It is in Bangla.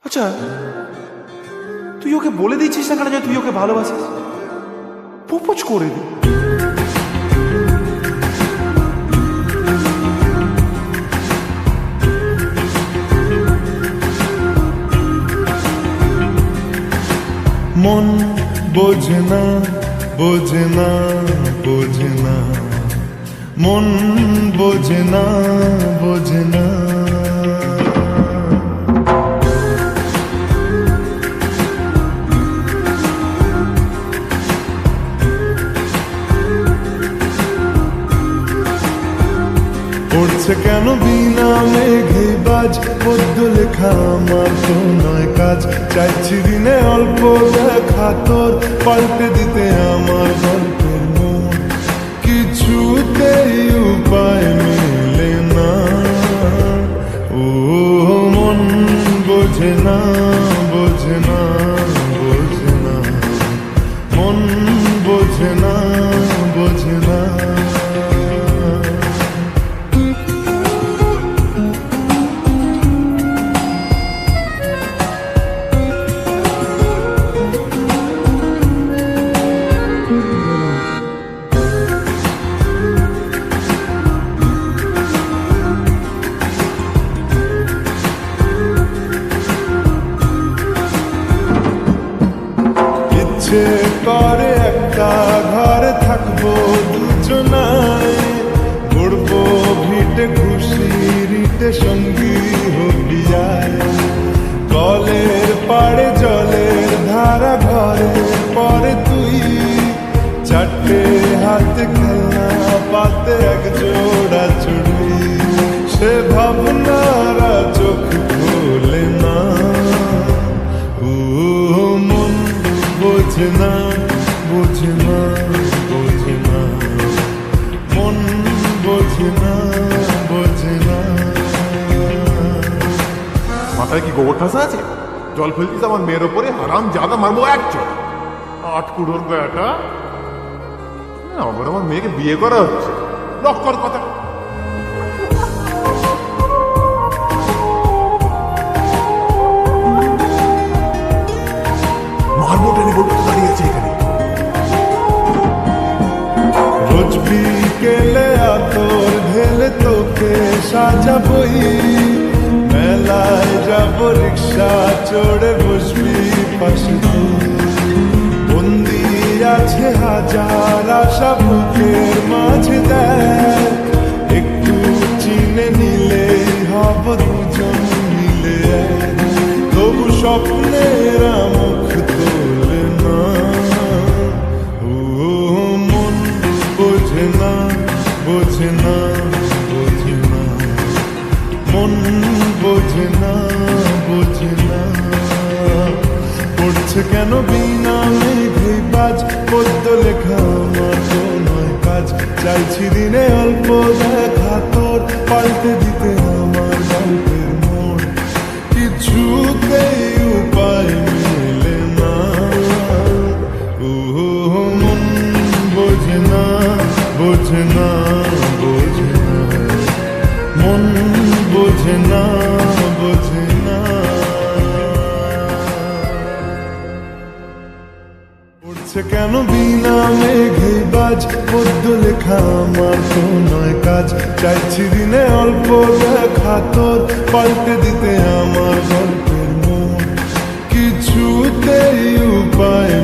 আচ্ছা, তুই ওকে বলে দিচ্ছিস না কেন যে তুই ওকে ভালোবাসিস? প্রপোজ করে দি। মন বোঝে না, বোঝে না, বোঝে না, মন বোঝে না, বোঝে না। পড়ছে কেন বিনা মেঘে বাজ, পদ্য লেখা আমার তো নয় কাজ। চাইছি দিনে অল্প দেখা তোর, পাল্টে দিতে আমার গল্পের মন। কিছুতেই উপায় মেলে না, ও মন বোঝে না, বোঝে না, বোঝে না, মন বোঝে না, বোঝে না। ইচ্ছে করে একটা ঘরে থাকবো দুজনায়, গড়বো ভিটে খুশি রিটে সঙ্গী হবিয়ায়। কলের পাড়ে জলের ধারা ঘরে পরে তুই, চারটে হাতে খেলনা পাতে এক জোড়া চুড়ি। সে ভাবনারা চোখ খোলে না, ও মন বোঝে না, বোঝে না, বোঝে না, মন বোঝে না, বোঝে না। মাথায় কি গোবর ঠাসা আছে? জল ফেলতিস আমার মেয়ের ওপরে, হারাম জাদা মারবো এক চোখ। আট কুড়োর বেটা, আবার আমার মেয়েকে বিয়ে করা হচ্ছে। লক্কর কথা। মারবো টেনে বলবো তো দাঁড়িয়েছে এখানে। রোজ বিকেলে আতর ঢেলে তোকে সাজাবই, মেলায় যাব রিক্সা চড়ে বসবি পাশে তুই। বন্দি আছে হাজার আশা বুকের মাঝে, দেখ একটু চিনে নিলেই হব দুজন মিলে এক। তবু স্বপ্নের মুখ তোলে না, ও মন বোঝে না, বোঝে না, বোঝে না, মন বোঝে না, বোঝে না। পড়ছে কেন বিনা মেঘে বাজ, পদ্য লেখা আমার তো নয় কাজ। চাইছি দিনে অল্প দেখা তোর, পাল্টে দিতে আমার গল্পের মোড়। কিছুতেই উপায় মেলে না, ও মন বোঝে না, বোঝে না, বোঝে না, মন বোঝে না, বোঝে না। পড়ছে কেন বিনা মেঘে বাজ, পদ্য লেখা আমার তো নয় কাজ। চাইছি দিনে অল্প দেখা তোর, পাল্টে দিতে আমার গল্পের মোড়। কিছুতেই উপায়